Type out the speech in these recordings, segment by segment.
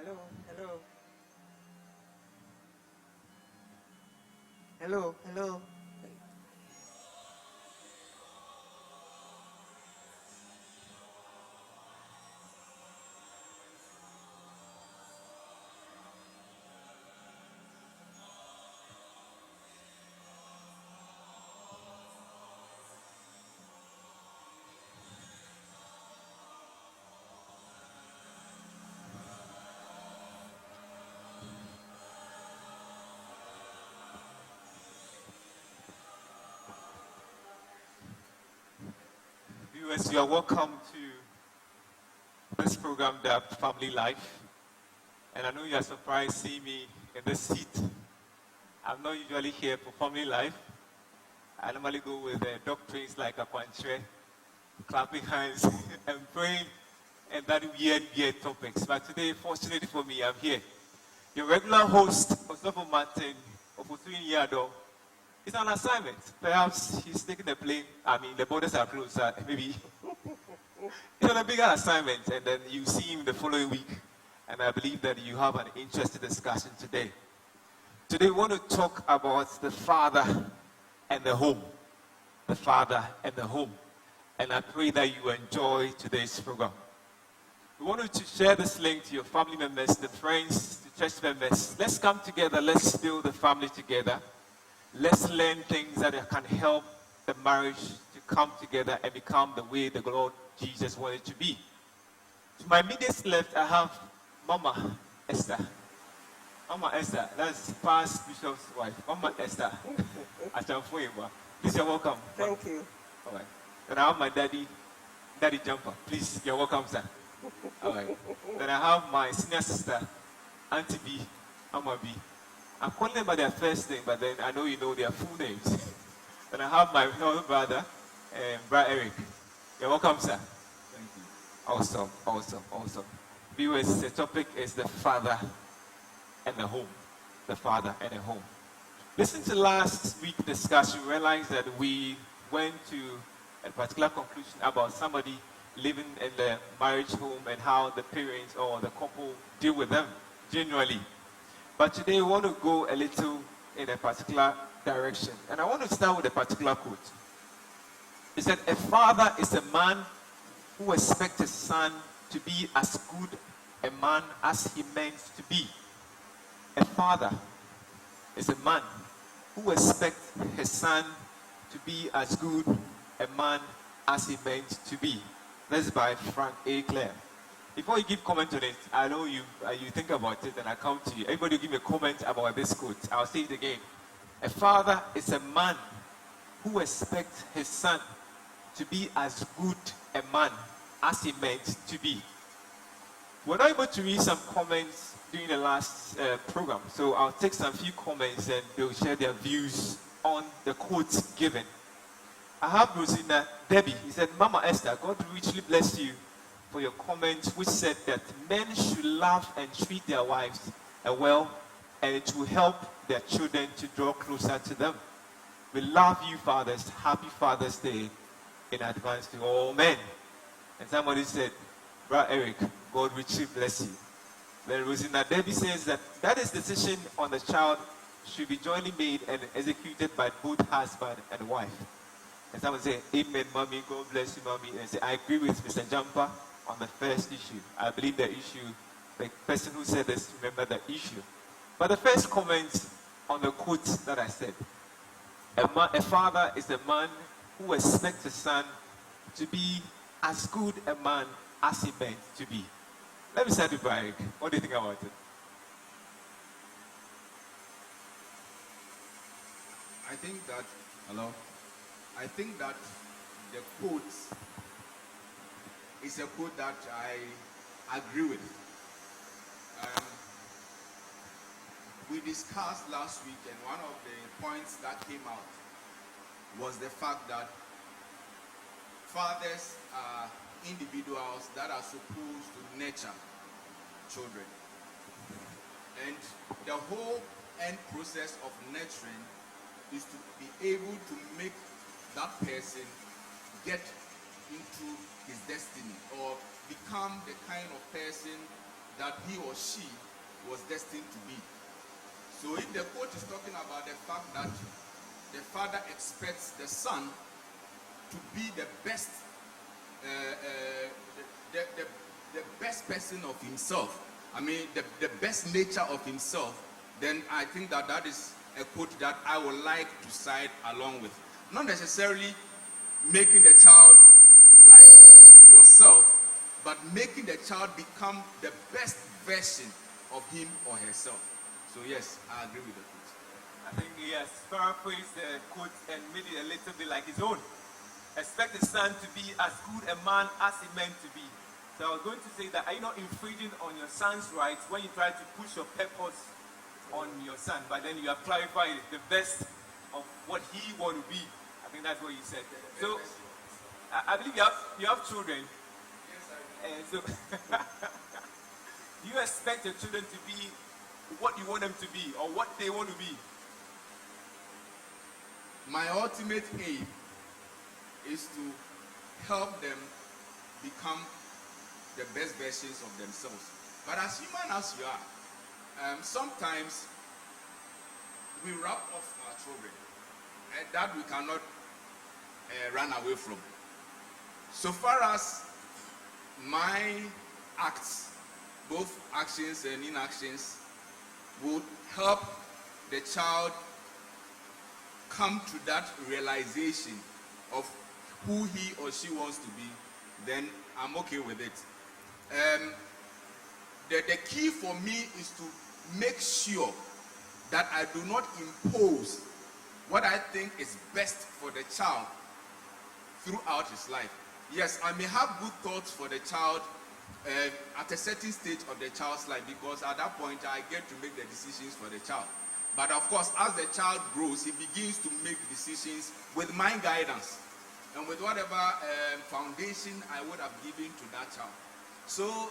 Hello, hello, hello, hello. Viewers, you are welcome to this program, The Family Life. And I know you are surprised seeing me in this seat. I'm not usually here for family life. I normally go with doctrines like Akwanche, clapping hands and praying, and that weird topics. But today, fortunately for me, I'm here. Your regular host, Osofo Martin Ofosuyin Yado, is on assignment. Perhaps he's taking the plane. The borders are closed. Maybe it's on a bigger assignment, and then you see him the following week. And I believe that you have an interesting discussion today. Today, we want to talk about the father and the home. The father and the home. And I pray that you enjoy today's program. We want you to share this link to your family members, the friends, the church members. Let's come together. Let's build the family together. Let's learn things that can help the marriage to come together and become the way the Lord Jesus wanted it to be. To my immediate left, I have Mama Esther. Mama Esther, that's past Bishop's wife. Mama Esther. Please, you're welcome. Thank you. All right. Then I have my Daddy Jumper. Please, you're welcome, sir. All right. Then I have my senior sister, Auntie B, Mama B. I'm calling them by their first name, but then I know you know their full names. Then I have my elder brother, Brother Eric. You're welcome, sir. Thank you. Awesome. Viewers, the topic is the father and the home. The father and the home. Listen to last week's discussion. You realize that we went to a particular conclusion about somebody living in the marriage home and how the parents or the couple deal with them generally. But today we want to go a little in a particular direction. And I want to start with a particular quote. It said, a father is a man who expects his son to be as good a man as he meant to be. A father is a man who expects his son to be as good a man as he meant to be. That's by Frank A. Clare. Before you give comment on it, I know you think about it and I come to you. Everybody give me a comment about this quote. I'll say it again. A father is a man who expects his son to be as good a man as he meant to be. We're not able to read some comments during the last program, so I'll take some few comments and they'll share their views on the quotes given. I have Rosina Debbie. He said, Mama Esther, God richly bless you for your comment, which said that men should love and treat their wives well, and it will help their children to draw closer to them. We love you, fathers. Happy Father's Day in advance to all men. And somebody said, Brother Eric, God richly bless you. Then Rosina Debbie says that is decision on the child should be jointly made and executed by both husband and wife. And someone say, Amen, mommy, God bless you, mommy. And say, I agree with Mr. Jumper on the first issue. I believe the issue, the person who said this, remember the issue. But the first comment on the quote that I said, a father is a man who expects his son to be as good a man as he meant to be. Let me start with Barik. What do you think about it? I think that, hello? I think that the quote is a quote that I agree with. We discussed last week, and one of the points that came out was the fact that fathers are individuals that are supposed to nurture children. And the whole end process of nurturing is to be able to make that person get into his destiny or become the kind of person that he or she was destined to be. So if the quote is talking about the fact that the father expects the son to be the best, the best person of himself, I mean the best nature of himself, then I think that that is a quote that I would like to side along with. Not necessarily making the child like yourself, but making the child become the best version of him or herself. So yes, I agree with the quote. I think he has paraphrased the quote and made it a little bit like his own. Expect the son to be as good a man as he meant to be. So I was going to say that, are you not infringing on your son's rights when you try to push your purpose on your son? But then you have clarified the best of what he want to be. I think that's what you said. So I believe you have children. Yes, I do. And so do you expect your children to be what you want them to be or what they want to be? My ultimate aim is to help them become the best versions of themselves. But as human as you are, sometimes we wrap off our children, and that we cannot run away from. So far as my acts, both actions and inactions, would help the child come to that realization of who he or she wants to be, then I'm okay with it. The key for me is to make sure that I do not impose what I think is best for the child throughout his life. Yes, I may have good thoughts for the child at a certain stage of the child's life, because at that point I get to make the decisions for the child. But of course, as the child grows, he begins to make decisions with my guidance and with whatever foundation I would have given to that child. So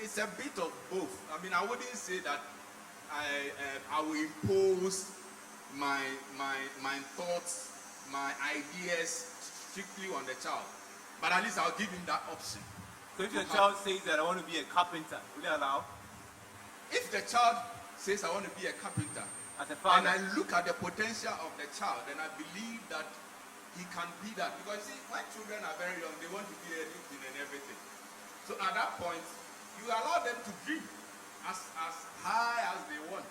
it's a bit of both. I mean, I wouldn't say that I will impose my thoughts, my ideas strictly on the child. But at least I'll give him that option. So if your child says that I want to be a carpenter, will you allow? If the child says I want to be a carpenter, As a father, and I look at the potential of the child, and I believe that he can be that. Because see, when children are very young, they want to be anything and everything. So at that point, you allow them to dream as high as they want.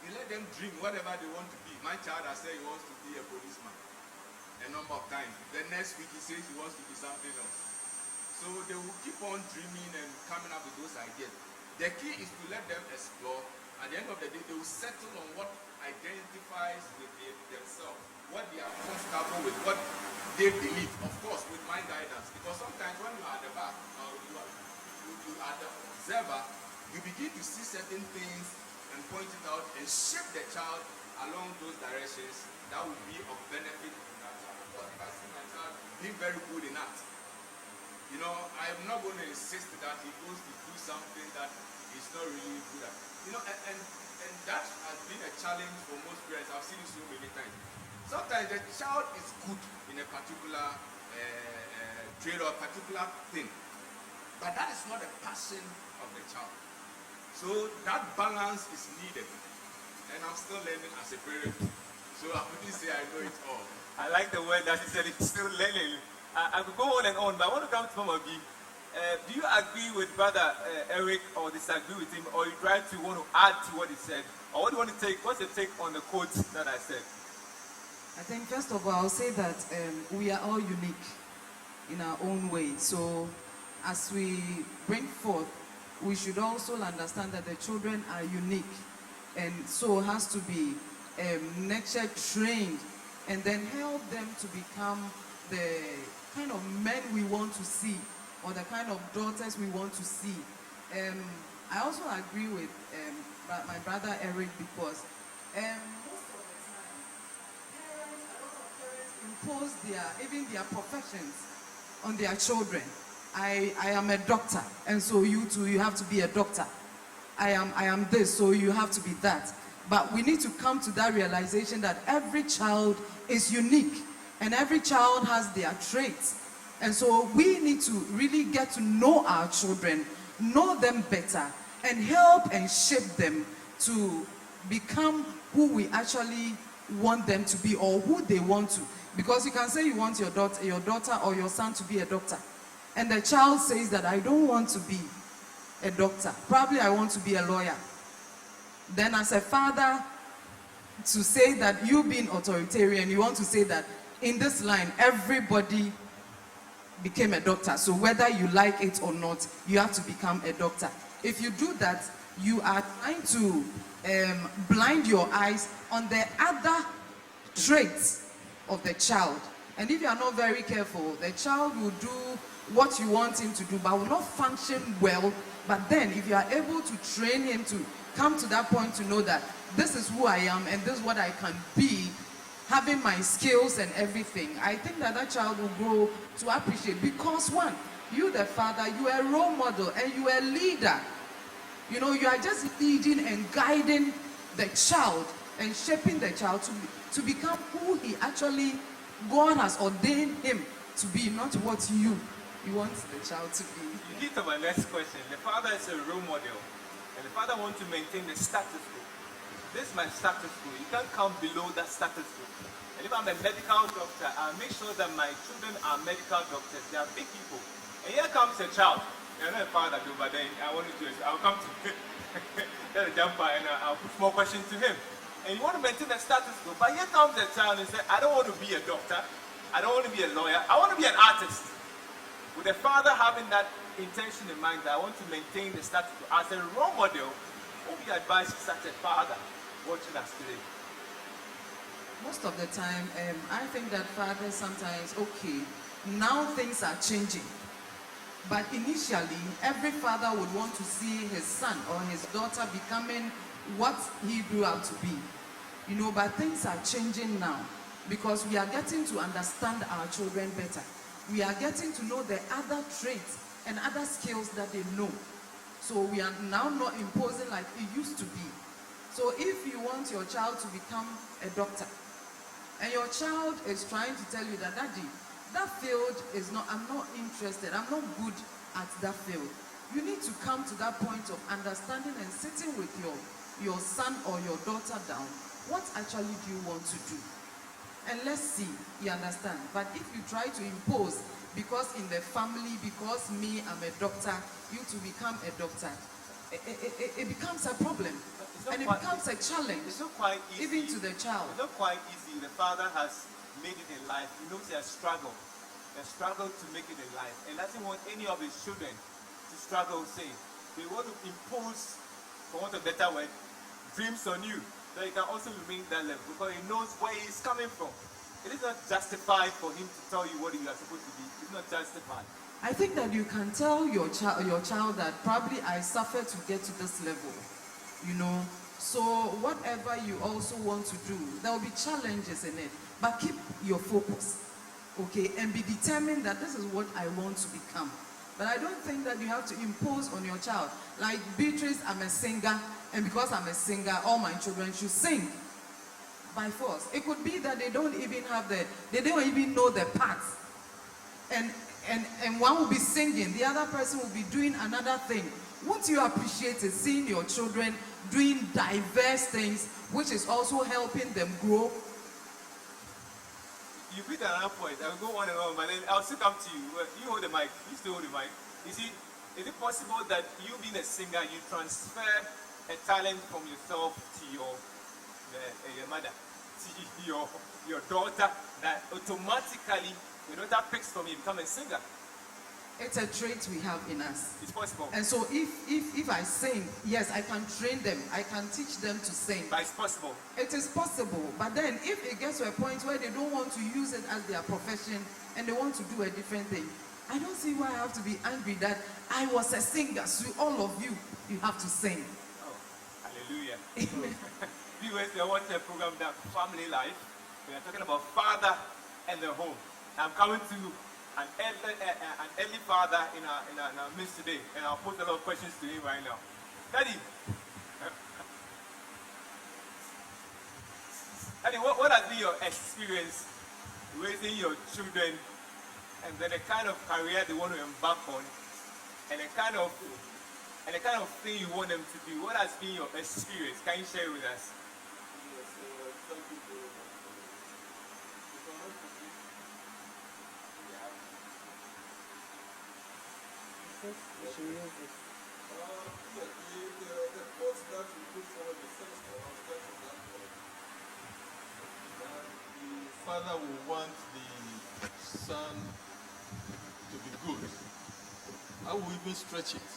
You let them dream whatever they want to be. My child has said he wants to be a policeman a number of times. The next week he says he wants to be something else. So they will keep on dreaming and coming up with those ideas. The key is to let them explore. At the end of the day, they will settle on what identifies with themselves, what they are comfortable with, what they believe, of course, with my guidance. Because sometimes when you are at the back, or you are the observer, you begin to see certain things and point it out and shape the child along those directions that will be of benefit to that child. Of course, if I see my child being very good in art, you know, I'm not going to insist that he goes to do something that he's not really good at. You know, and that has been a challenge for most parents. I've seen it so many times. Sometimes the child is good in a particular trade or a particular thing, but that is not the passion of the child. So that balance is needed, and I'm still learning as a parent. So I wouldn't say I know it all. I like the word that you said, it's still learning. I could go on and on, but I want to come to Mama B. Do you agree with Brother Eric or disagree with him, or you try to want to add to what he said? Or what do you want to take? What's your take on the quotes that I said? I think first of all, I'll say that we are all unique in our own way. So as we bring forth, we should also understand that the children are unique, and so has to be nurture trained, and then help them to become the kind of men we want to see, or the kind of daughters we want to see. I also agree with my brother Eric, because most of the time, a lot of parents impose their professions on their children. I am a doctor, and so you too, you have to be a doctor. I am this, so you have to be that. But we need to come to that realization that every child is unique, and every child has their traits. And so we need to really get to know our children, know them better, and help and shape them to become who we actually want them to be or who they want to. Because you can say you want your daughter or your son to be a doctor, and the child says that I don't want to be a doctor. Probably I want to be a lawyer. Then as a father, to say that you being authoritarian, you want to say that in this line, everybody became a doctor. So whether you like it or not, you have to become a doctor. If you do that, you are trying to blind your eyes on the other traits of the child. And if you are not very careful, the child will do what you want him to do, but will not function well. But then if you are able to train him to come to that point to know that this is who I am and this is what I can be, having my skills and everything, I think that that child will grow to appreciate. Because one, you the father, you are a role model and you are a leader. You know, you are just leading and guiding the child and shaping the child to become who he actually, God has ordained him to be, not what you want the child to be. You get to my next question. The father is a role model, and the father wants to maintain the status quo. This is my status quo. You can't come below that status quo. And if I'm a medical doctor, I'll make sure that my children are medical doctors. They are big people. And here comes a child. You're not a father, though, but then I want to do it. I'll come to the jumper and I'll put more questions to him. And you want to maintain the status quo. But here comes a child and says, I don't want to be a doctor. I don't want to be a lawyer. I want to be an artist. With the father having that intention in mind that I want to maintain the status quo as a role model, what would you advise such a father watching us today? Most of the time, I think that fathers sometimes, okay, now things are changing. But initially, every father would want to see his son or his daughter becoming what he grew up to be. You know, but things are changing now because we are getting to understand our children better. We are getting to know the other traits and other skills that they know. So we are now not imposing like it used to be. So if you want your child to become a doctor, and your child is trying to tell you that, Daddy, that field is not, I'm not interested, I'm not good at that field. You need to come to that point of understanding and sitting with your son or your daughter down. What actually do you want to do? And let's see, you understand. But if you try to impose, because in the family, because me, I'm a doctor, you to become a doctor, it becomes a problem. And it becomes a challenge. It's not quite easy. Even to the child. It's not quite easy. The father has made it in life. He knows he has struggled. He has struggled to make it in life. And doesn't want any of his children to struggle, say. They want to impose, for want of a better word, dreams on you. So he can also remain that level because he knows where he's coming from. It is not justified for him to tell you what you are supposed to be. It's not justified. I think that you can tell your child that probably I suffered to get to this level, you know. So whatever you also want to do, there will be challenges in it, but keep your focus, okay, and be determined that this is what I want to become. But I don't think that you have to impose on your child. Like Beatrice, I'm a singer, and because I'm a singer, all my children should sing by force. It could be that they don't even know the parts. And one will be singing, the other person will be doing another thing. Won't you appreciate it, seeing your children doing diverse things, which is also helping them grow? You beat another point. I'll go on and on, but then I'll still come to you. You hold the mic. You still hold the mic. You see, is it possible that you being a singer, you transfer a talent from yourself to your mother, to your daughter, that automatically your daughter picks from you, become a singer? It's a trait we have in us. It's possible. And so if I sing, yes, I can train them. I can teach them to sing. But it's possible. It is possible. But then if it gets to a point where they don't want to use it as their profession and they want to do a different thing, I don't see why I have to be angry that I was a singer. So all of you, you have to sing. Oh, hallelujah. Viewers, we are watching a program that Family Life. We are talking about father and the home. I'm coming to an early father in our midst today, and I'll pose a lot of questions to him right now. Daddy, what has been your experience raising your children, and then the kind of career they want to embark on, and the kind of and the kind of thing you want them to do. What has been your experience? Can you share with us? Yes, thank you very much for this. If I'm not forget, yeah. Yes, we should use it. The quote that we put forward the first one was that the father will want the son to be good. I will even stretch it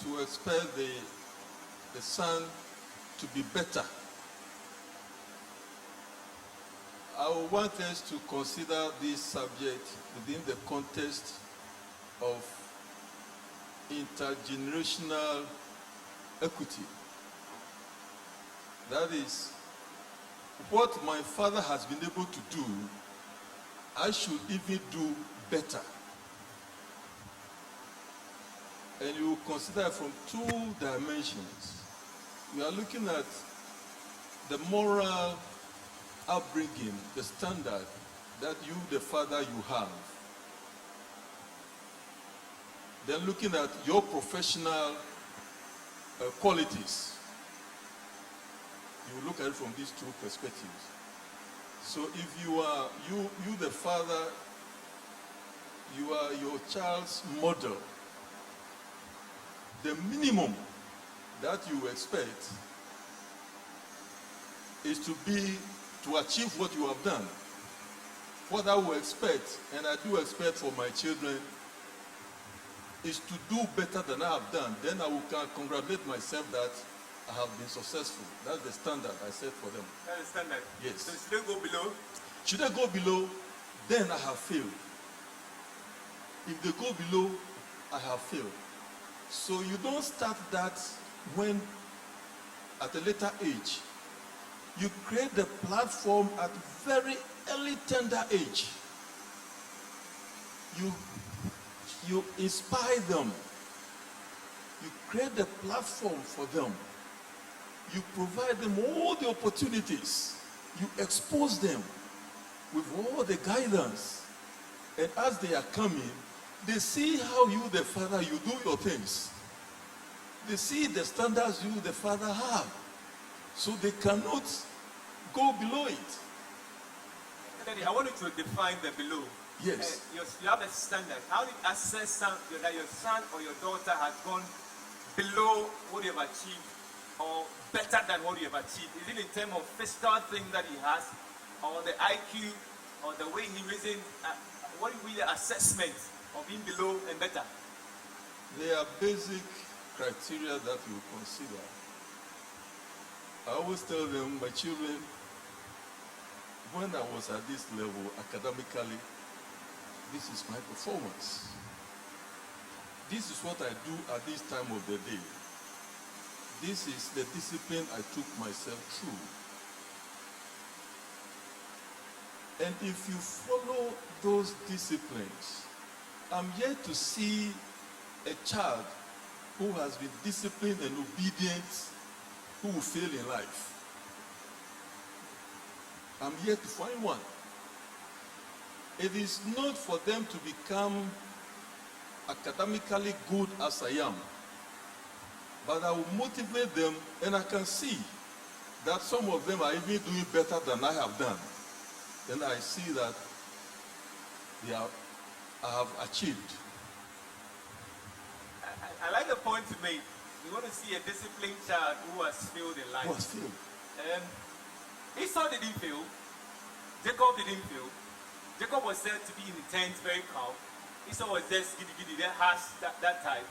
to expect the son to be better. I want us to consider this subject within the context of intergenerational equity. That is, what my father has been able to do, I should even do better. And you will consider from two dimensions. We are looking at the moral upbringing, the standard that you, the father, you have. Then looking at your professional qualities. You look at it from these two perspectives. So if you are, you the father, you are your child's model, the minimum that you expect is to achieve what you have done. What I will expect, and I do expect for my children, is to do better than I have done. Then I will congratulate myself that I have been successful. That's the standard I set for them. That's the standard. Yes. So should they go below? Should they go below, then I have failed. If they go below, I have failed. So you don't start that when, at a later age, you create the platform at very early tender age. You inspire them. You create the platform for them. You provide them all the opportunities. You expose them with all the guidance. And as they are coming, they see how you, the father, you do your things. They see the standards you, the father, have. So they cannot go below it. Daddy, I want you to define the below. Yes. You have a standard. How do you assess that your son or your daughter has gone below what you have achieved or better than what you have achieved? Is it in terms of physical thing that he has, or the IQ, or the way he reasons? What is really assessment of being below and better? There are basic criteria that you consider. I always tell them, my children, when I was at this level academically, this is my performance. This is what I do at this time of the day. This is the discipline I took myself through. And if you follow those disciplines, I'm yet to see a child who has been disciplined and obedient who will fail in life. I'm yet to find one. It is not for them to become academically good as I am, but I will motivate them, and I can see that some of them are even doing better than I have done. Then I see that I have achieved. I like the point you made. You want to see a disciplined child who has failed in life. Who has failed? Esau didn't fail. Jacob didn't fail. Jacob was said to be in the tent, very calm. Esau was just giddy, very harsh that time.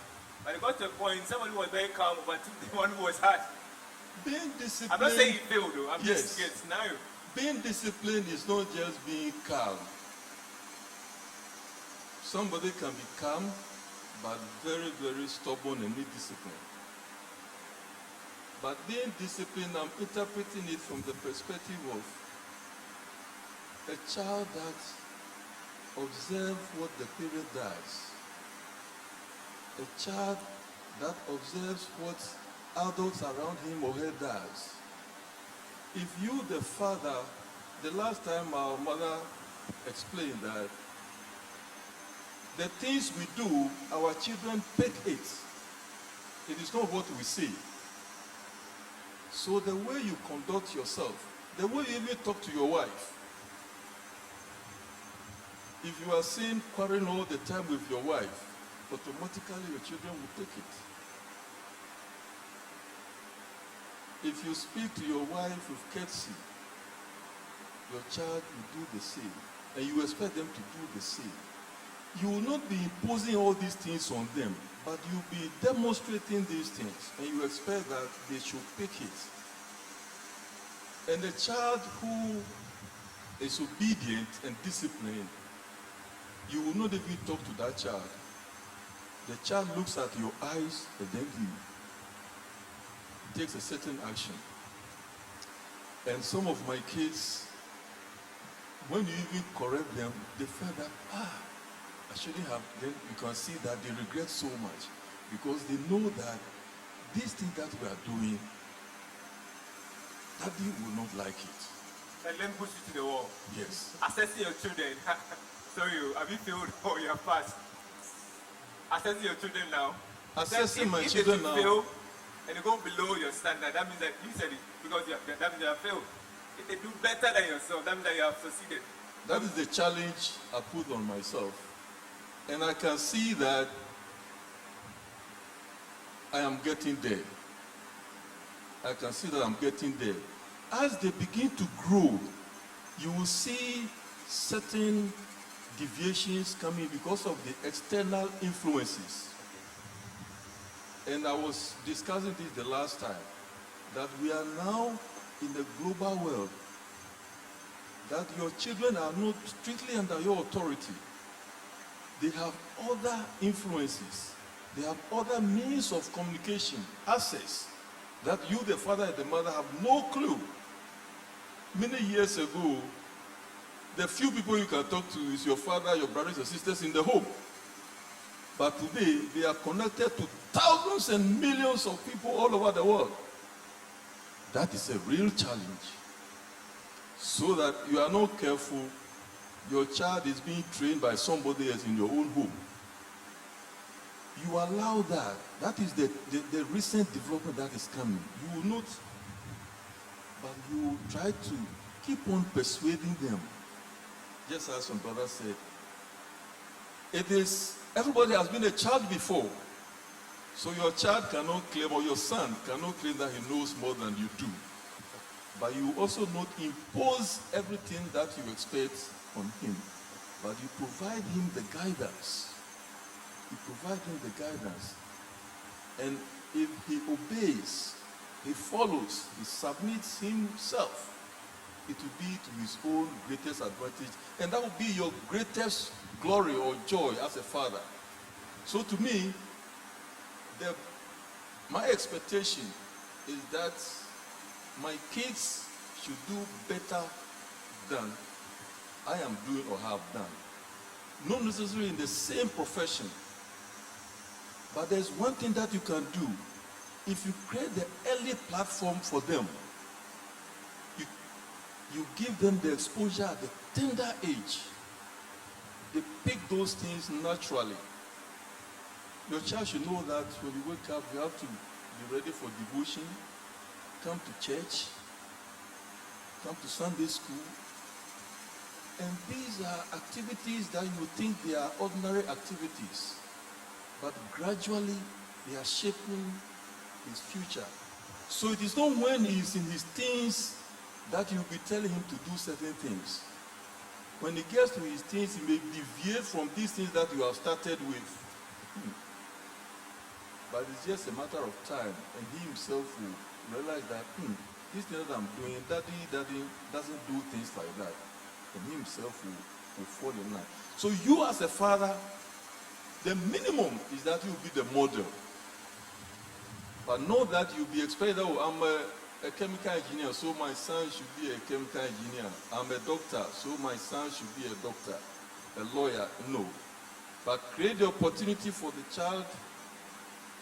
But it got to a point, somebody was very calm, but the one who was harsh. Being disciplined. I'm not saying he failed though. I'm Yes. just getting scenario. Being disciplined is not just being calm. Somebody can be calm, but very, very stubborn and need discipline. But being disciplined, I'm interpreting it from the perspective of a child that observes what the parent does. A child that observes what adults around him or her does. If you, the father, the last time our mother explained that the things we do, our children pick it. It is not what we say. So the way you conduct yourself, the way you even talk to your wife, if you are seen quarreling all the time with your wife, automatically your children will take it. If you speak to your wife with courtesy, your child will do the same, and you expect them to do the same. You will not be imposing all these things on them, but you'll be demonstrating these things, and you expect that they should pick it. And a child who is obedient and disciplined, you will not even talk to that child. The child looks at your eyes and then he takes a certain action. And some of my kids, when you even correct them, they feel that, I shouldn't have. Then you can see that they regret so much because they know that this thing that we are doing, Daddy will not like it. And let me push you to the wall. Yes. Assessing your children. Sorry, have you failed or you have passed? Assessing your children now. Assessing my if children they now. fail and they go below your standard, that means that you said it because that means they have failed. If they do better than yourself, that means that you have succeeded. That is the challenge I put on myself. And I can see that I am getting there. I can see that I'm getting there. As they begin to grow, you will see certain deviations coming because of the external influences. And I was discussing this the last time, that we are now in the global world, that your children are not strictly under your authority. They have other influences. They have other means of communication, access, that you, the father and the mother, have no clue. Many years ago, the few people you can talk to is your father, your brothers and sisters in the home. But today, they are connected to thousands and millions of people all over the world. That is a real challenge. So that you are not careful, your child is being trained by somebody else in your own home. You allow that. That is the recent development that is coming. You will not, but you will try to keep on persuading them. Just as some brother said, it is, everybody has been a child before. So your child cannot claim, or your son cannot claim that he knows more than you do. But you also not impose everything that you expect on him. But you provide him the guidance. You provide him the guidance. And if he obeys, he follows, he submits himself, it will be to his own greatest advantage. And that will be your greatest glory or joy as a father. So to me, my expectation is that my kids should do better than I am doing or have done. Not necessarily in the same profession. But there's one thing that you can do. If you create the early platform for them, you give them the exposure at the tender age. They pick those things naturally. Your child should know that when you wake up, you have to be ready for devotion, come to church, come to Sunday school. And these are activities that you think they are ordinary activities. But gradually, they are shaping his future. So it is not when he is in his teens that you'll be telling him to do certain things. When he gets to his teens, he may deviate from these things that you have started with. But it's just a matter of time, and he himself will realize that, this thing that I'm doing, daddy doesn't do things like that. And he himself will fall in line. So you as a father, the minimum is that you be the model. But not that you'll be expected, I'm a chemical engineer, so my son should be a chemical engineer. I'm a doctor, so my son should be a doctor, a lawyer. No. But create the opportunity for the child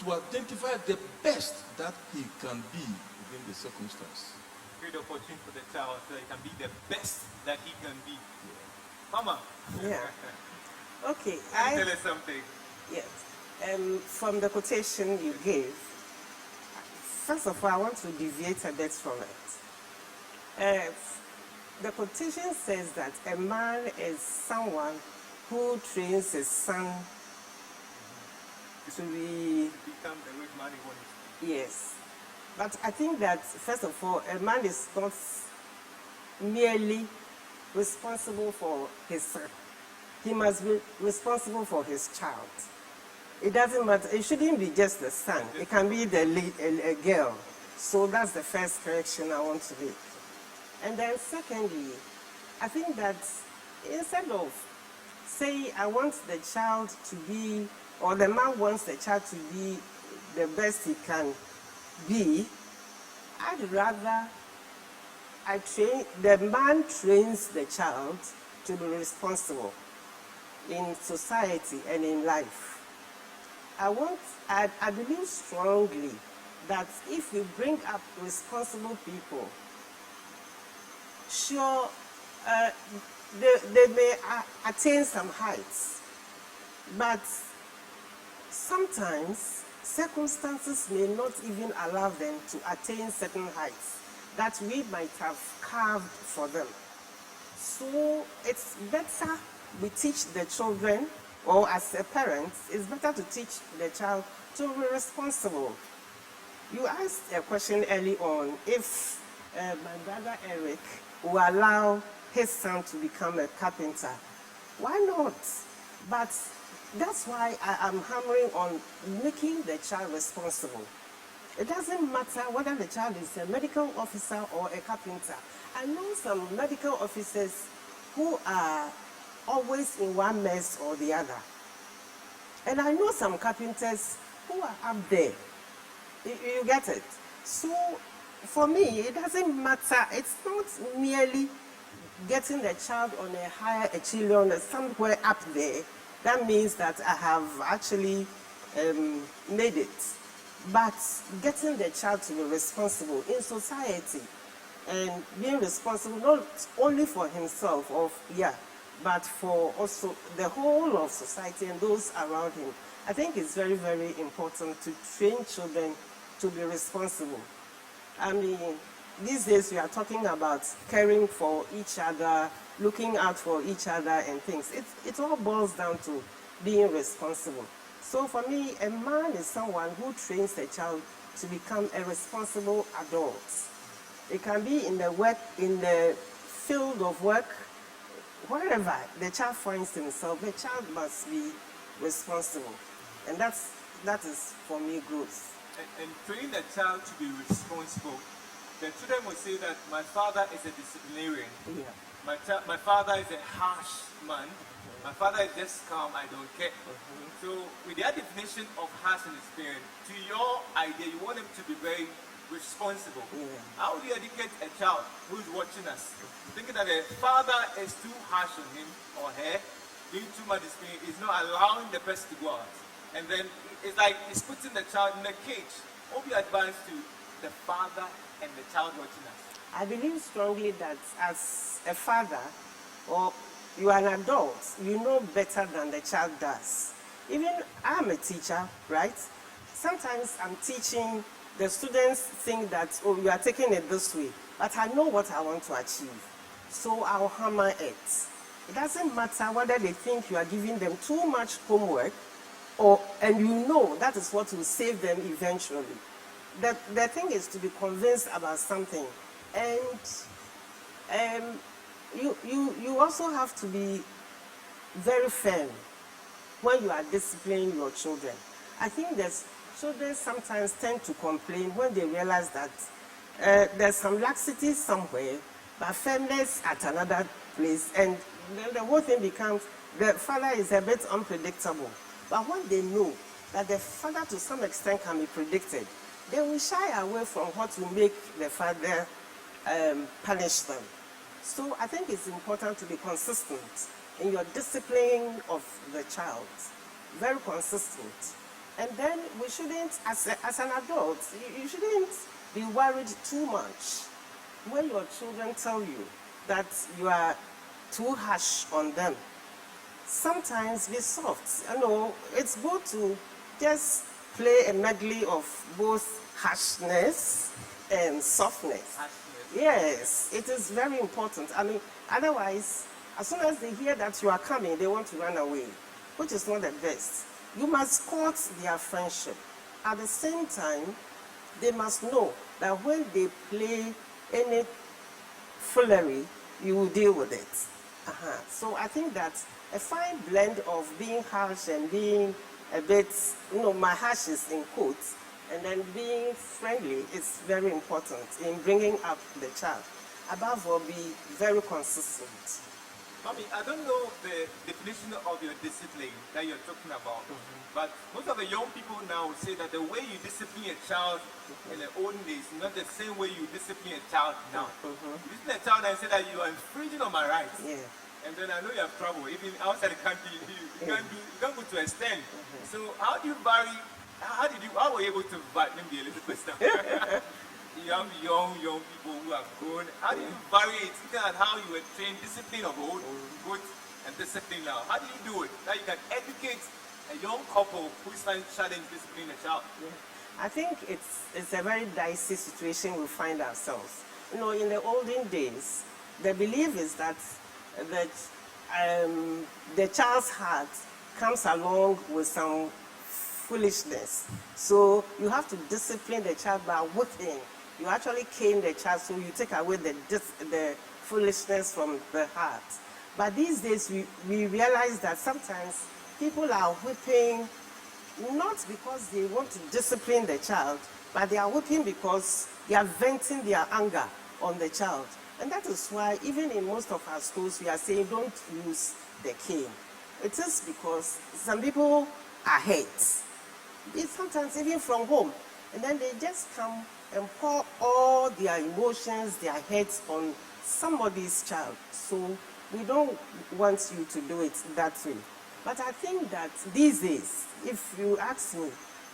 to identify the best that he can be within the circumstance. Create the opportunity for the child so he can be the best that he can be. Mama. Yeah. Okay. Can you tell us something? Yes. From the quotation you gave, First of all, I want to deviate a bit from it. The quotation says that a man is someone who trains his son to be, Become the rich man he wanted. yes. But I think that, first of all, a man is not merely responsible for his son. He must be responsible for his child. It doesn't matter. It shouldn't be just the son. It can be a girl. So that's the first correction I want to make. And then secondly, I think that instead of saying I want the child to be, or the man wants the child to be the best he can be, I'd rather the man trains the child to be responsible in society and in life. I believe strongly that if we bring up responsible people, sure, they may attain some heights, but sometimes circumstances may not even allow them to attain certain heights that we might have carved for them. So it's better we teach the children, or as a parent, it's better to teach the child to be responsible. You asked a question early on if my brother Eric will allow his son to become a carpenter. Why not? But that's why I am hammering on making the child responsible. It doesn't matter whether the child is a medical officer or a carpenter. I know some medical officers who are always in one mess or the other. And I know some carpenters who are up there. You get it? So for me, it doesn't matter. It's not merely getting the child on a higher echelon or somewhere up there. That means that I have actually made it. But getting the child to be responsible in society and being responsible not only for himself, but for also the whole of society and those around him. I think it's very, very important to train children to be responsible. I mean, these days we are talking about caring for each other, looking out for each other and things. It all boils down to being responsible. So for me, a man is someone who trains the child to become a responsible adult. It can be in the field of work, wherever the child finds himself, the child must be responsible. And that is for me growth. And training the child to be responsible, the children will say that my father is a disciplinarian. Yeah. My father is a harsh man. My father is just calm, I don't care. So with that definition of harsh and disciplinarian, to your idea, you want him to be very responsible. Yeah. How do you educate a child who is watching us, thinking that the father is too harsh on him or her, doing too much discipline, is not allowing the person to go out? And then it's like he's putting the child in a cage. What would be advice to the father and the child watching us? I believe strongly that as a father, or you are an adult, you know better than the child does. Even I'm a teacher, right? Sometimes I'm teaching, the students think that, oh, you are taking it this way, but I know what I want to achieve. So I'll hammer it. It doesn't matter whether they think you are giving them too much homework, and you know that is what will save them eventually. The thing is to be convinced about something. And you also have to be very firm when you are disciplining your children. I think that children sometimes tend to complain when they realize that there's some laxity somewhere, but firmness at another place, and then the whole thing becomes, the father is a bit unpredictable. But when they know that the father to some extent can be predicted, they will shy away from what will make the father punish them. So I think it's important to be consistent in your disciplining of the child, very consistent. And then we shouldn't, as an adult, you shouldn't be worried too much when your children tell you that you are too harsh on them. Sometimes be soft. You know, it's good to just play a medley of both harshness and softness. Yes, it is very important. I mean, otherwise, as soon as they hear that you are coming, they want to run away, which is not the best. You must court their friendship. At the same time, they must know that when they play any foolery, you will deal with it. So I think that a fine blend of being harsh and being a bit, my harsh is in quotes, and then being friendly is very important in bringing up the child. Above all, be very consistent. Mommy, I don't know the definition of your discipline that you're talking about, but most of the young people now would say that the way you discipline a child in the olden days is not the same way you discipline a child now. You discipline a child and say that you are infringing on my rights. Yeah. And then I know you have trouble. Even outside the country, you can't go to extent. So how do you vary? How were you able to vary? Let me be a little question. young people who have grown. How do you vary it? Looking at how you were trained, discipline of old, good, and discipline now. How do you do it? That you can educate a young couple who is trying to challenge discipline a child. I think it's a very dicey situation we find ourselves. In the olden days, the belief is that the child's heart comes along with some foolishness. So you have to discipline the child by whipping. You actually cane the child, so you take away the foolishness from the heart. But these days, we realize that sometimes people are whipping not because they want to discipline the child, but they are whipping because they are venting their anger on the child. And that is why even in most of our schools, we are saying don't use the cane. It is because some people are hurt. It's sometimes even from home. And then they just come and pour all their emotions, their hurts on somebody's child. So we don't want you to do it that way. But I think that these days, if you ask me,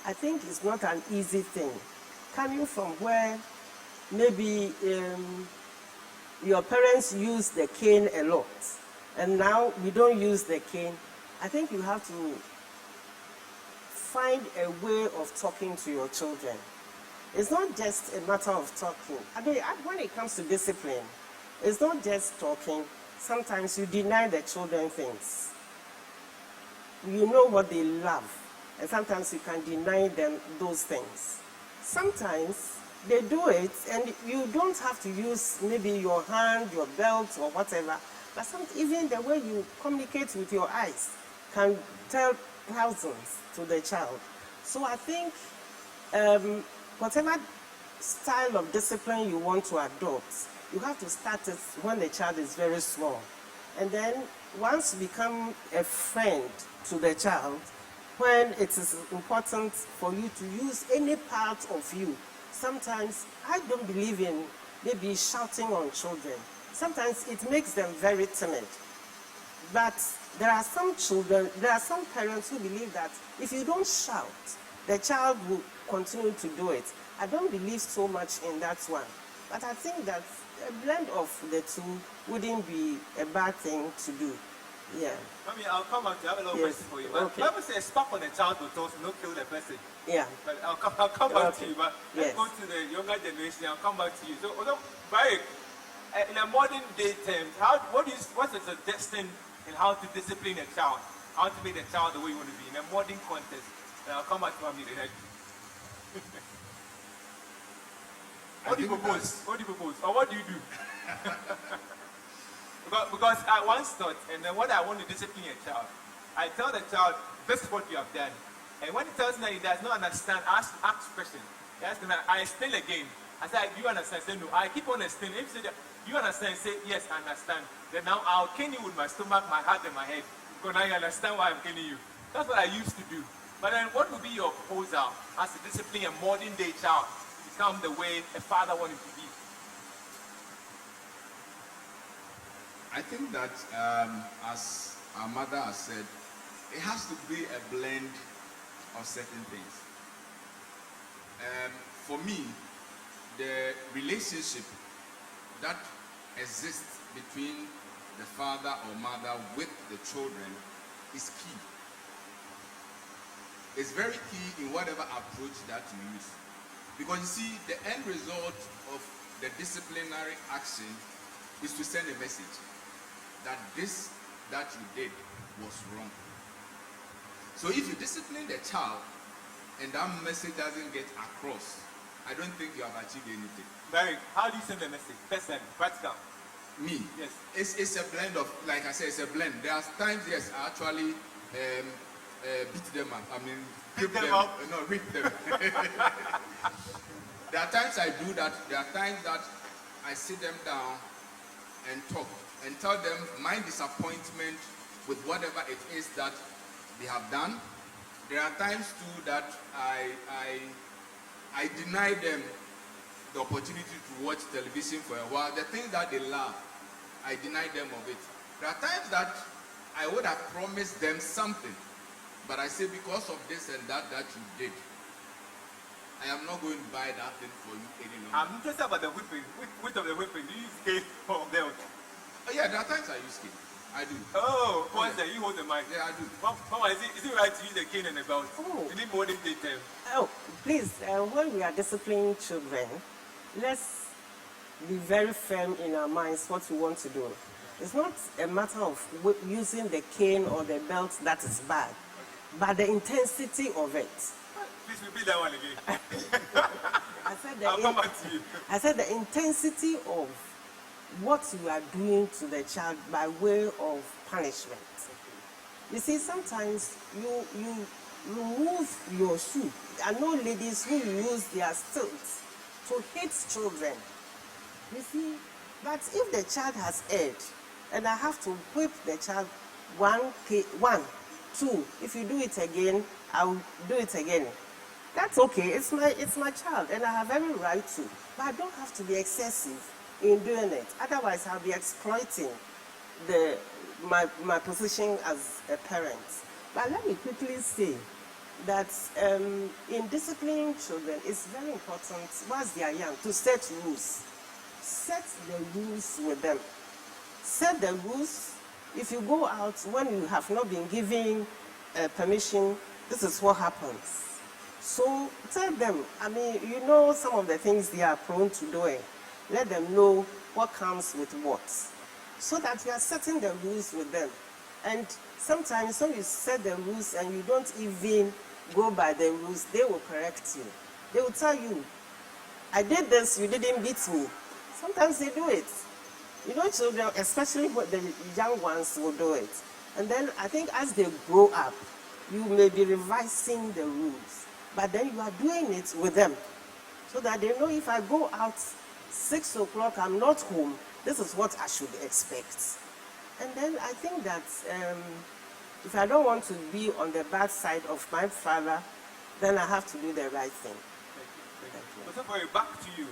I think it's not an easy thing. Coming from where maybe your parents use the cane a lot, and now we don't use the cane, I think you have to find a way of talking to your children. It's not just a matter of talking. I mean, when it comes to discipline, it's not just talking. Sometimes you deny the children things. You know what they love, and sometimes you can deny them those things. Sometimes they do it, and you don't have to use maybe your hand, your belt, or whatever, but even the way you communicate with your eyes can tell thousands to the child. So I think whatever style of discipline you want to adopt, you have to start it when the child is very small. And then once you become a friend to the child, when it is important for you to use any part of you. Sometimes I don't believe in maybe shouting on children. Sometimes it makes them very timid. But there are some parents who believe that if you don't shout, the child will continue to do it. I don't believe so much in that one. But I think that a blend of the two wouldn't be a bad thing to do. Yeah. I mean, I'll come back to you. I have a little question for you. But Okay. Bible says, spark on a child will toss, no kill the person. Yeah. But I'll come back to you. But let's Yes. go to the younger generation. I'll come back to you. So, Barry, in a modern day terms, what's the suggestion in how to discipline a child? How to make the child the way you want to be in a modern context? And I'll come back to Amir. What do you propose? What do you propose? Or what do you do? Because I once thought, and then what I want to discipline a child, I tell the child, this is what you have done. And when he tells me that he does not understand, ask question. I explain again. I say, do you understand? I say, no. I keep on explaining. If you say, do you understand? Say, yes, I understand. Then now I'll cane you with my stomach, my heart, and my head. Because now you understand why I'm caning you. That's what I used to do. But then what would be your proposal as to discipline a modern day child to become the way a father wanted to be? I think that, as our mother has said, it has to be a blend of certain things. For me, the relationship that exists between the father or mother with the children is key. is very key in whatever approach that you use. Because you see, the end result of the disciplinary action is to send a message that this that you did was wrong. So if you discipline the child and that message doesn't get across, I don't think you have achieved anything. Barry, how do you send a message? Personally, practical. Me, Yes. it's a blend of, like I said, it's a blend. There are times, yes, I actually beat them up. I mean, Beat whip them up? No, whip them. There are times I do that. There are times that I sit them down and talk and tell them my disappointment with whatever it is that they have done. There are times too that I deny them the opportunity to watch television for a while. The things that they love, I deny them of it. There are times that I would have promised them something, but I say because of this and that you did, I am not going to buy that thing for you any longer. I'm interested about the whipping. Which of the whipping? Do you use cane or belt? Oh, yeah, there are times I use cane. I do. Oh, once you hold the mic. Yeah, I do. Mama, is it right to use the cane and the belt? Oh. You need modern day term. Oh, please, when we are disciplining children, let's be very firm in our minds what we want to do. It's not a matter of using the cane or the belt that is bad, but the intensity of it. Please repeat that one again. I said I'll come back to you. I said the intensity of what you are doing to the child by way of punishment. You see, sometimes you remove your shoe. I know ladies who use their stilts to hit children. You see, but if the child has erred, and I have to whip the child 1, 2, if you do it again, I'll do it again. That's okay. It's my child, and I have every right to. But I don't have to be excessive in doing it. Otherwise, I'll be exploiting my position as a parent. But let me quickly say that in disciplining children, it's very important, whilst they are young, to set rules. Set the rules with them. Set the rules. If you go out when you have not been given permission, this is what happens. So tell them, I mean, you know some of the things they are prone to doing. Let them know what comes with what. So that you are setting the rules with them. And sometimes when you set the rules and you don't even go by the rules, they will correct you. They will tell you, I did this, you didn't beat me. Sometimes they do it. You know, children, especially the young ones, will do it. And then I think as they grow up, you may be revising the rules. But then you are doing it with them. So that they know if I go out 6 o'clock, I'm not home, this is what I should expect. And then I think that if I don't want to be on the bad side of my father, then I have to do the right thing. Thank you. So for you, back to you.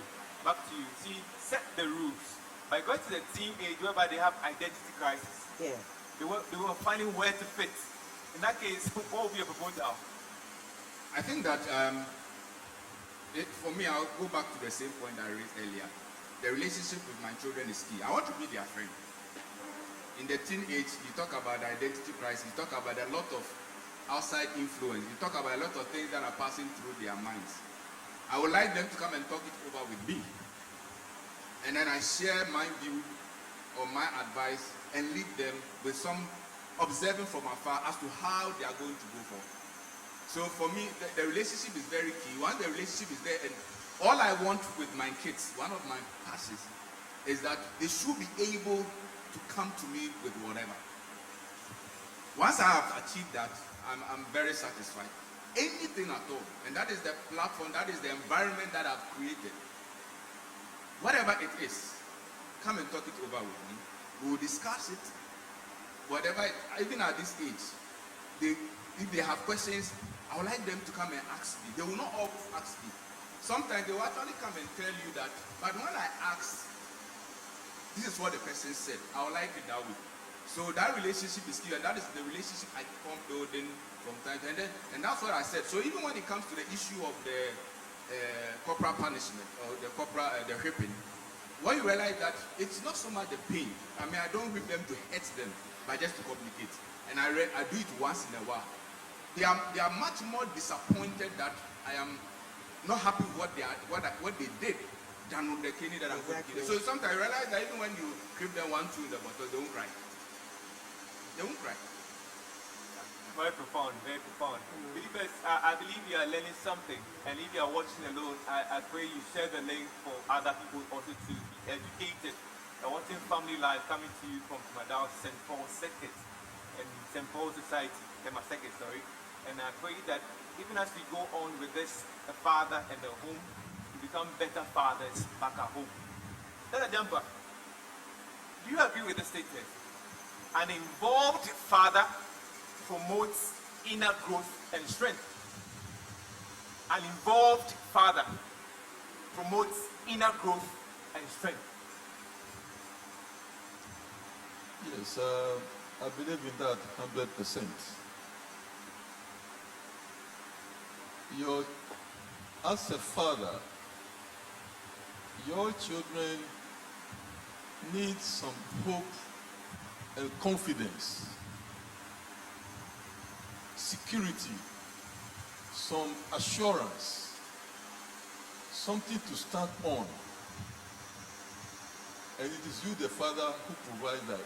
See, set the rules. By going to the teenage whereby they have identity crisis, Yeah. they were finding where to fit. In that case, what would be a proposal? I think that for me, I'll go back to the same point I raised earlier. The relationship with my children is key. I want to be their friend. In the teenage, you talk about identity crisis, you talk about a lot of outside influence, you talk about a lot of things that are passing through their minds. I would like them to come and talk it over with me. And then I share my view or my advice and lead them with some observing from afar as to how they are going to go forward. So for me, the relationship is very key. Once the relationship is there, and all I want with my kids, one of my passions, is that they should be able to come to me with whatever. Once I have achieved that, I'm very satisfied. Anything at all, and that is the platform, that is the environment that I've created. Whatever it is, come and talk it over with me. We will discuss it. Whatever, even at this age, if they have questions, I would like them to come and ask me. They will not always ask me. Sometimes they will actually come and tell you that, but when I ask, this is what the person said, I would like it that way. So that relationship is key, and that is the relationship I keep on building from time to time. And that's what I said. So even when it comes to the issue of the corporal punishment or the whipping, when you realize that it's not so much the pain. I mean, I don't whip them to hurt them, but just to communicate. And I do it once in a while. they are much more disappointed that I am not happy with what they did than with the kidney that I'm going to give them. So sometimes I realize that even when you give them 1, 2 in the bottle, they won't cry. They won't cry. Very profound, very profound. Believers, I believe you are learning something. And if you are watching alone, I pray you share the link for other people also to be educated. You're watching Family Life coming to you from Madal St. Paul Circuit and St. Paul Society, Circuit, sorry. And I pray that even as we go on with this, the father and the home, we become better fathers back at home. Dada Jumper, do you agree with the statement? An involved father promotes inner growth and strength. An involved father promotes inner growth and strength. Yes, I believe in that 100%. As a father, your children need some hope and confidence, security, some assurance, something to stand on. And it is you, the father, who provides that.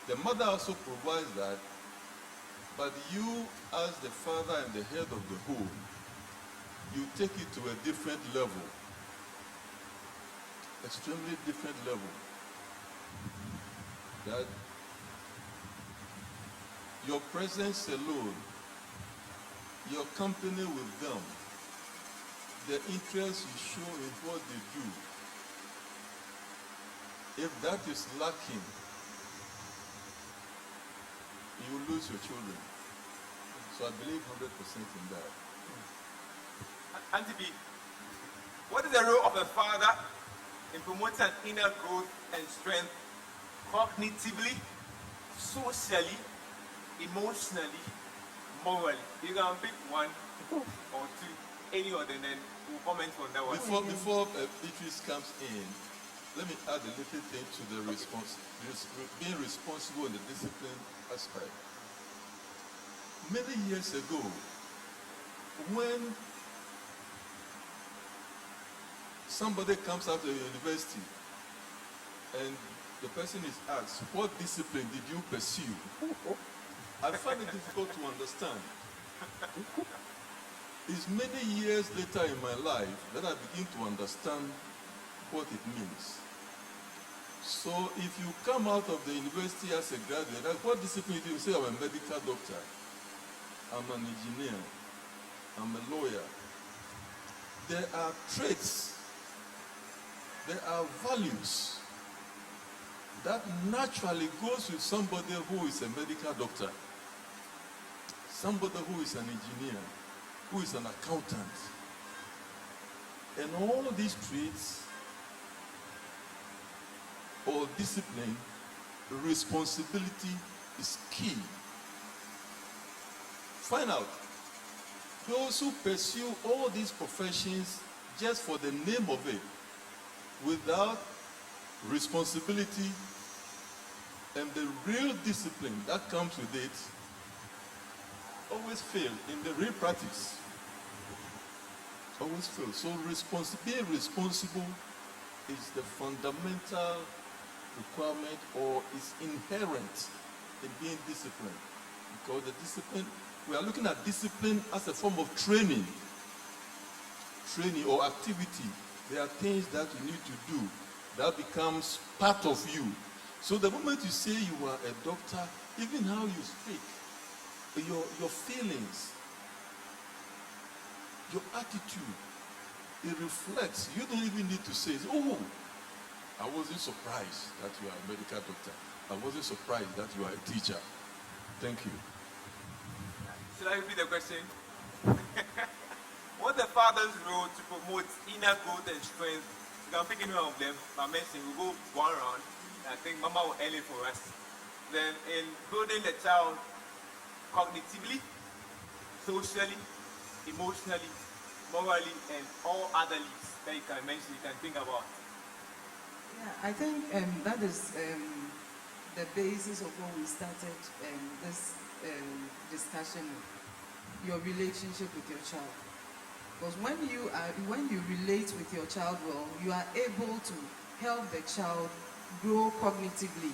The mother also provides that, but you, as the father and the head of the home, you take it to a different level, extremely different level. That your presence alone, your company with them, the interest you show in what they do, if that is lacking, you will lose your children. So I believe 100% in that. Auntie B, what is the role of a father in promoting an inner growth and strength cognitively, socially, emotionally, morally? You can pick one or two, any other, and then we'll comment on that one. Before Beatrice comes in, let me add a little thing to the being responsible in the discipline aspect. Many years ago, when somebody comes out of the university and the person is asked, what discipline did you pursue? I find it difficult to understand. It's many years later in my life that I begin to understand what it means. So if you come out of the university as a graduate, like what discipline do you say? I'm a medical doctor, I'm an engineer, I'm a lawyer. There are traits, there are values that naturally goes with somebody who is a medical doctor, somebody who is an engineer, who is an accountant. And all these traits or discipline, responsibility is key. Find out, those who pursue all these professions just for the name of it, without responsibility and the real discipline that comes with it, always fail in the real practice. Always fail. So being responsible is the fundamental requirement, or is inherent in being disciplined. Because the discipline, we are looking at discipline as a form of training or activity. There are things that you need to do that becomes part of you. So the moment you say you are a doctor, even how you speak, your feelings, your attitude, it reflects. You don't even need to say, oh, I wasn't surprised that you are a medical doctor. I wasn't surprised that you are a teacher. Thank you. Should I repeat the question? What's the father's role to promote inner growth and strength? You can pick any one of them. I mentioned we'll go one round. I think Mama will end it for us. Then in building the child cognitively, socially, emotionally, morally, and all other leads that you can mention, you can think about. Yeah, I think that is the basis of what we started this discussion with, your relationship with your child. Because when you relate with your child well, you are able to help the child grow cognitively.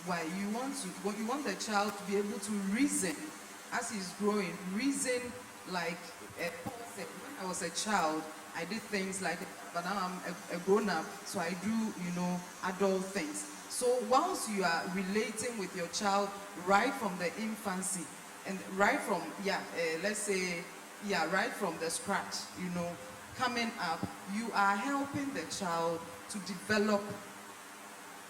Why you want the child to be able to reason as he's growing. Reason like Paul said, when I was a child, I did things like, but now I'm a grown up, so I do, adult things. So once you are relating with your child right from the infancy, and right from, right from the scratch, coming up, you are helping the child to develop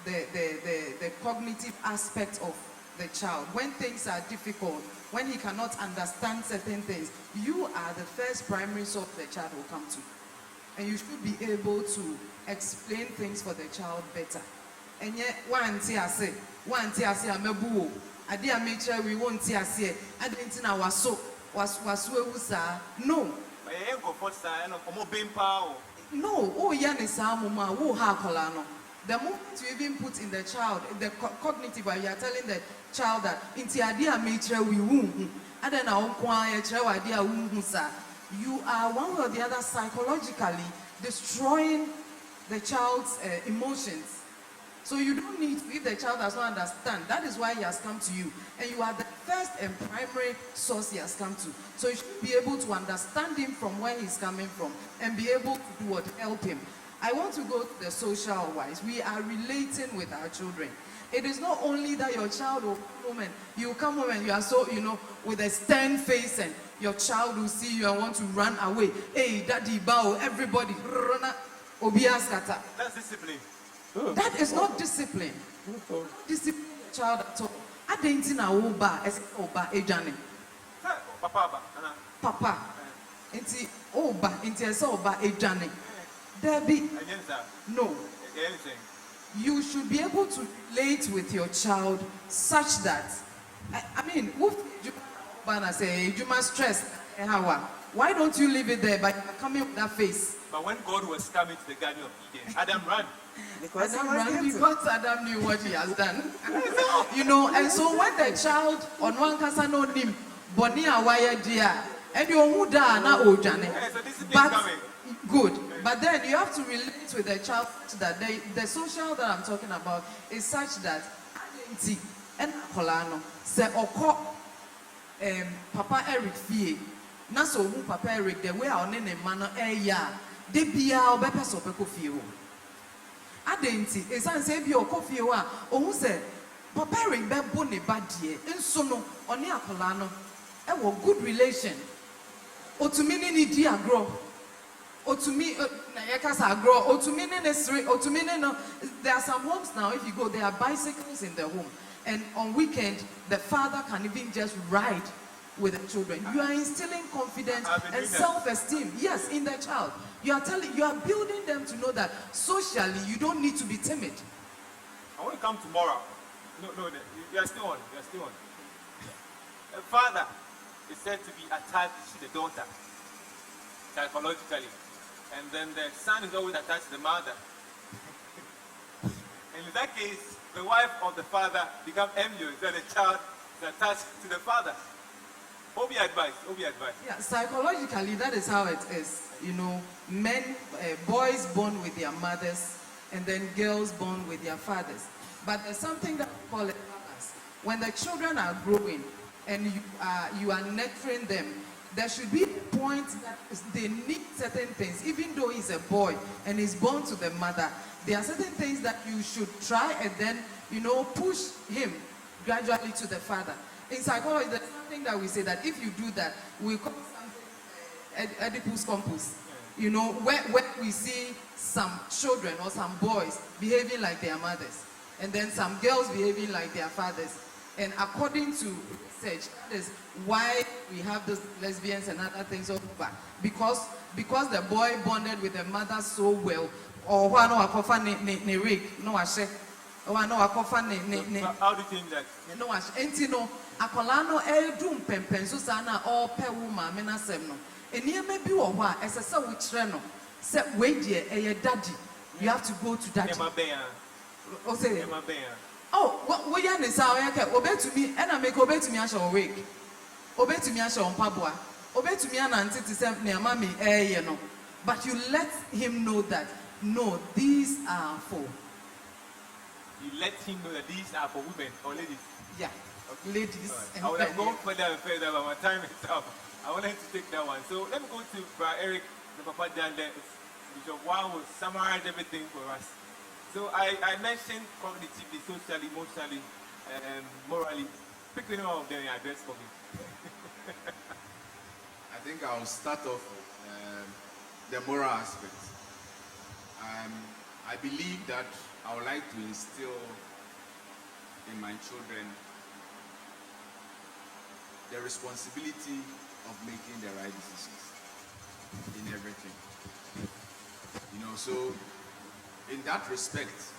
the cognitive aspect of the child. When things are difficult, when he cannot understand certain things, you are the first primary source the child will come to. And you should be able to explain things for the child better. And yet, one thing I say, I'm a boo. I didn't make sure we won't see us here. I didn't know was no. No, oh, Yanisa, Mama, who ha colano. The moment you even put in the child, the cognitive, you are telling the child that into idea mature we womb. I don't know why idea you are one or the other psychologically destroying the child's emotions. So you don't need to, if the child does not understand, that is why he has come to you. And you are the first and primary source he has come to. So you should be able to understand him from where he's coming from and be able to do what help him. I want to go to the social wise. We are relating with our children. It is not only that your child will come home and you are so, with a stern face and your child will see you and want to run away. Hey, daddy, bow, everybody. That's discipline. That is not discipline. Discipline the child at all. I didn't know Oba Ejani. Papa. Inti Oba, Inti Oba Ejani. Debbie. No. You should be able to relate with your child such that, you must stress. Why don't you leave it there by coming with that face? But when God was coming to the Garden of Eden, Adam ran. Because Adam knew what he has done. And so when the child on one casa no nim, Bonia wire dear, and you muda na ojane. But good. But then you have to relate with the child that the social that I'm talking about is such that and Polano say oko Papa Eric fie. Na so who Papa Eric the way our name manner ya de bia obepe so peko fie wo. Adenti esan say bi okofie wo a ohun say Papa Eric be bo ne ba die nso no oni akola no e wo good relation otumi ni di agro otumi na yekasa agro otumi ni nesri otumi ni no. There are some homes now, if you go, there are bicycles in the home, and on weekend the father can even just ride with the children. You are instilling confidence and self-esteem, yes, in the child. You are building them to know that socially you don't need to be timid. I want to come tomorrow. No, you are still on. A father is said to be attached to the daughter psychologically, and then the son is always attached to the mother. And in that case, the wife of the father becomes envious that the child is attached to the father. Obi advice. Yeah, psychologically, that is how it is. Men, boys born with their mothers, and then girls born with their fathers. But there's something that we call it balance. When the children are growing and you are nurturing them, there should be a point that they need certain things. Even though he's a boy and he's born to the mother, there are certain things that you should try and then, push him gradually to the father. In psychology, there's something that we say that if you do that, we call something Oedipus complex. Where we see some children or some boys behaving like their mothers, and then some girls behaving like their fathers. And according to research, that is why we have those lesbians and other things over. Because the boy bonded with the mother so well, or how do you think that? No, akolano edum pempenso sana all pe woman menasem no. Enieme bi wo ho a esese wo kire no. Se we die eye daddy. You have to go to daddy. O say Oh, what you say? Obey to me, and I make obey to me as your wake. Obey to me as your pabua. Obey to me and auntie to say near mommy, you know. But you let him know that no, these are for. You let him know that these are for women or ladies. Yeah, ladies. Right. I would have gone further and further, but my time is up. I wanted to take that one. So let me go to Brother Eric, the Papa Jan, Bishop Wang will summarize everything for us. So I mentioned cognitively, socially, emotionally, and morally. Pick any one of them and address for me. I think I'll start off with the moral aspect. I believe that I would like to instill in my children the responsibility of making the right decisions in everything. So in that respect,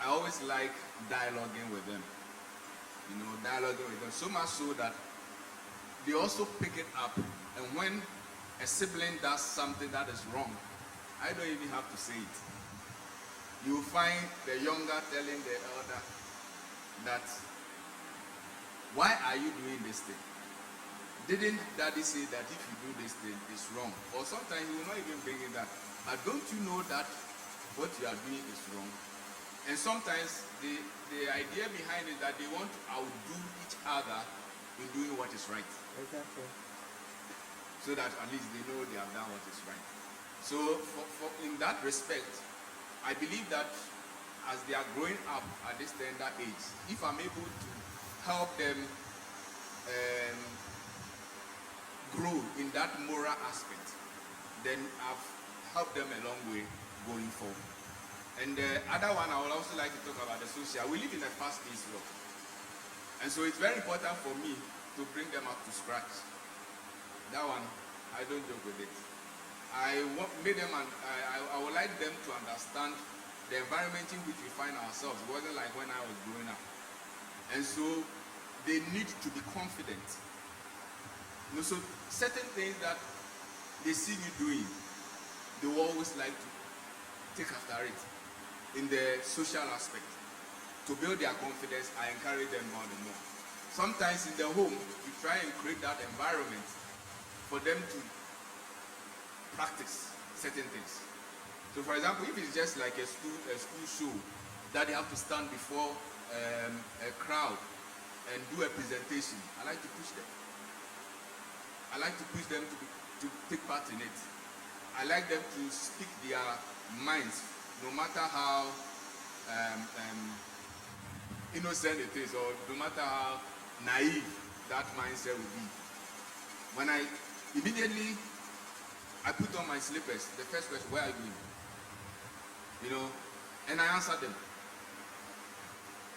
I always like dialoguing with them. Dialoguing with them so much so that they also pick it up. And when a sibling does something that is wrong, I don't even have to say it. You find the younger telling the elder that, why are you doing this thing? Didn't daddy say that if you do this thing, it's wrong? Or sometimes he will not even bring it that. But don't you know that what you are doing is wrong? And sometimes the idea behind it is that they want to outdo each other in doing what is right. Exactly. So that at least they know they have done what is right. So in that respect, I believe that as they are growing up at this tender age, if I'm able to help them grow in that moral aspect, then I've helped them a long way going forward. And the other one I would also like to talk about the social. We live in a fast-paced world. And so it's very important for me to bring them up to scratch. That one, I don't joke with it. I would like them to understand the environment in which we find ourselves. It wasn't like when I was growing up. And so they need to be confident. So certain things that they see me doing, they will always like to take after it in the social aspect. To build their confidence, I encourage them more and more. Sometimes in the home, you try and create that environment for them to practice certain things. So for example, if it's just like a school show that they have to stand before a crowd and do a presentation, I like to push them. I like to push them to take part in it. I like them to speak their minds, no matter how innocent it is, or no matter how naive that mindset will be. When I immediately put on my slippers, the first question, where are you going? And I answer them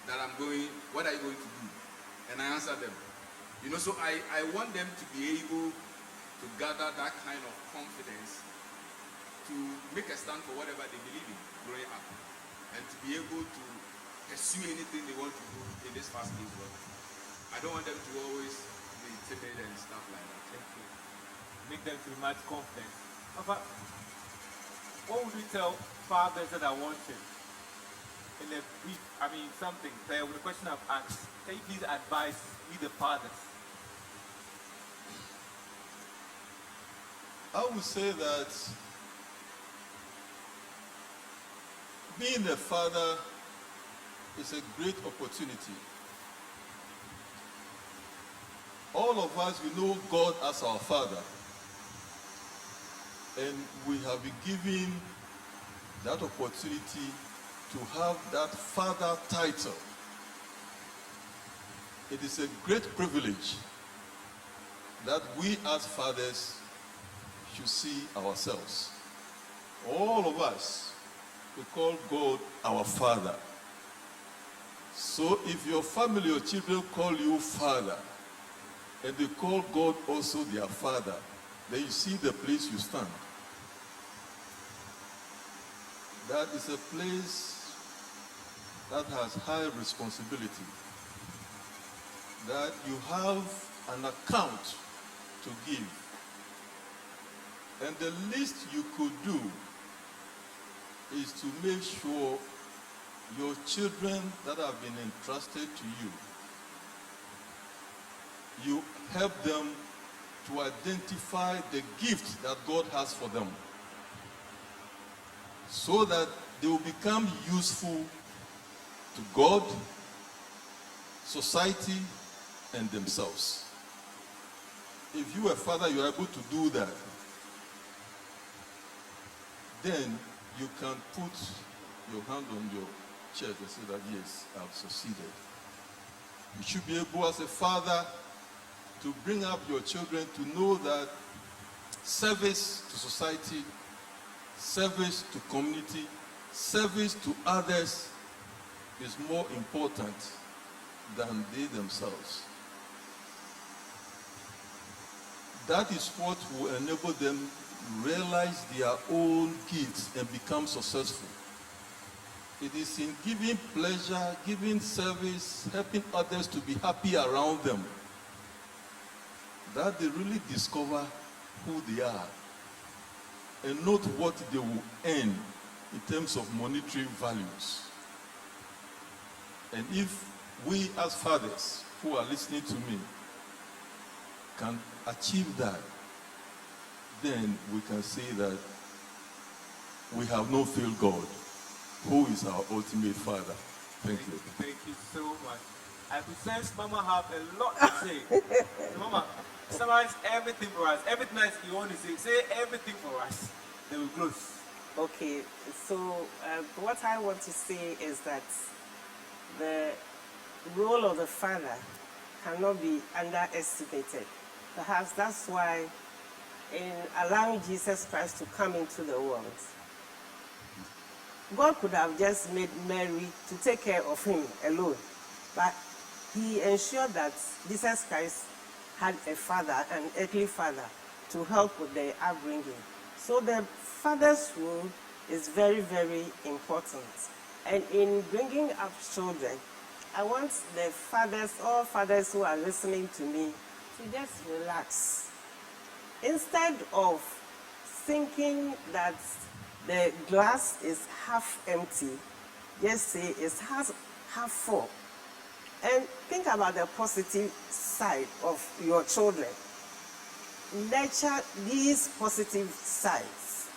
that I'm going, what are you going to do? And I answer them. So I want them to be able to gather that kind of confidence to make a stand for whatever they believe in growing up, and to be able to pursue anything they want to do in this fast-paced world. I don't want them to always be timid and stuff like that. Thank you. Make them to be much confident. Papa, what would you tell fathers that are watching in a brief, something clear with the question I've asked? Can you please advise me, the fathers? I would say that being a father is a great opportunity. All of us, we know God as our Father. And we have been given that opportunity to have that Father title. It is a great privilege that we as fathers should see ourselves. All of us, we call God our Father. So if your family or children call you Father, and they call God also their Father, then you see the place you stand. That is a place that has high responsibility. That you have an account to give. And the least you could do is to make sure your children that have been entrusted to you help them to identify the gift that God has for them, so that they will become useful to God, society, and themselves. If you, a father, you are able to do that, then you can put your hand on your chest and say that, yes, I've succeeded. You should be able, as a father, to bring up your children to know that service to society, service to community, service to others is more important than they themselves. That is what will enable them realize their own gifts and become successful. It is in giving pleasure, giving service, helping others to be happy around them that they really discover who they are and not what they will earn in terms of monetary values. And if we as fathers who are listening to me can achieve that, then we can say that we have not failed God, who is our ultimate Father. Thank you. Thank you so much. I could sense Mama have a lot to say. So Mama, summarize everything for us. Everything that you want to say everything for us. Then we close. Okay, so what I want to say is that the role of the father cannot be underestimated. Perhaps that's why in allowing Jesus Christ to come into the world, God could have just made Mary to take care of him alone, but he ensured that Jesus Christ had a father, an earthly father, to help with the upbringing. So the father's role is very, very important. And in bringing up children, I want the fathers, all fathers who are listening to me, to just relax. Instead of thinking that the glass is half empty, just say it's half full. And think about the positive side of your children. Nurture these positive sides.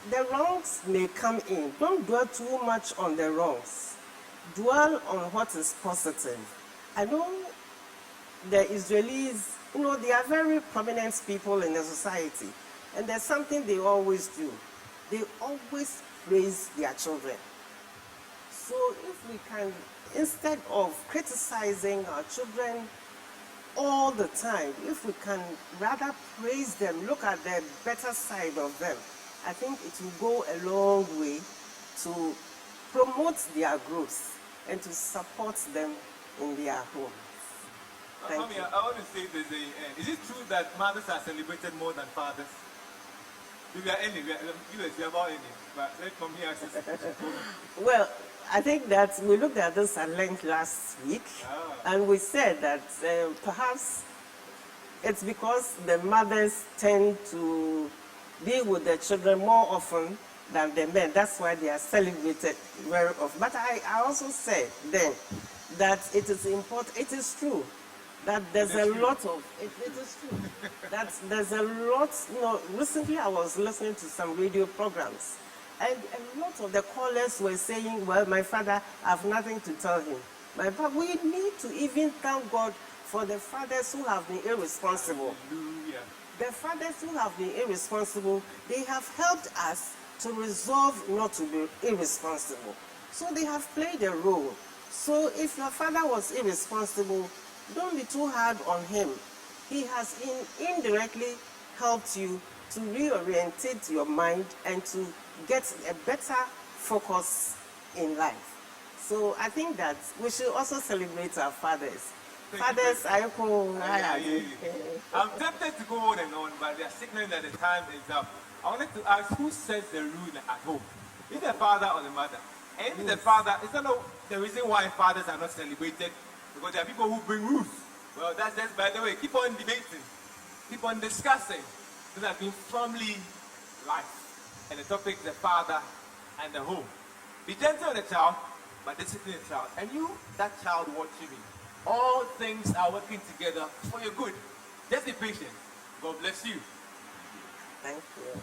The wrongs may come in. Don't dwell too much on the wrongs. Dwell on what is positive. I know the Israelis, they are very prominent people in the society. And there's something they always do. They always praise their children. So if we can, instead of criticizing our children all the time, if we can rather praise them, look at the better side of them, I think it will go a long way to promote their growth and to support them in their homes. Thank you. I want to say there's is it true that mothers are celebrated more than fathers? We are any, we are about any, but let Mommy answer this question. Well, I think that we looked at this at length last week, and we said that perhaps it's because the mothers tend to be with their children more often than the men. That's why they are celebrated very often. But I also said then that it is important, it is true, that there's a lot of, it is true, that there's a lot, recently I was listening to some radio programs, and a lot of the callers were saying, well, my father, I have nothing to tell him. But we need to even thank God for the fathers who have been irresponsible. Hallelujah. The fathers who have been irresponsible, they have helped us to resolve not to be irresponsible. So they have played a role. So if your father was irresponsible, don't be too hard on him. He has indirectly helped you to reorientate your mind and to get a better focus in life. So I think that we should also celebrate our fathers. Fathers, I'm tempted to go on and on, but they are signaling that the time is up. I wanted to ask, who sets the rule at home? Is it the father or the mother? And if the father, is that the reason why fathers are not celebrated? Because there are people who bring rules. Well, that's just, by the way, keep on debating, keep on discussing. This has been family life. And the topic is the father and the home. Be gentle with the child, but discipline a child. And you, that child watching me, all things are working together for your good. Just be patient. God bless you. Thank you.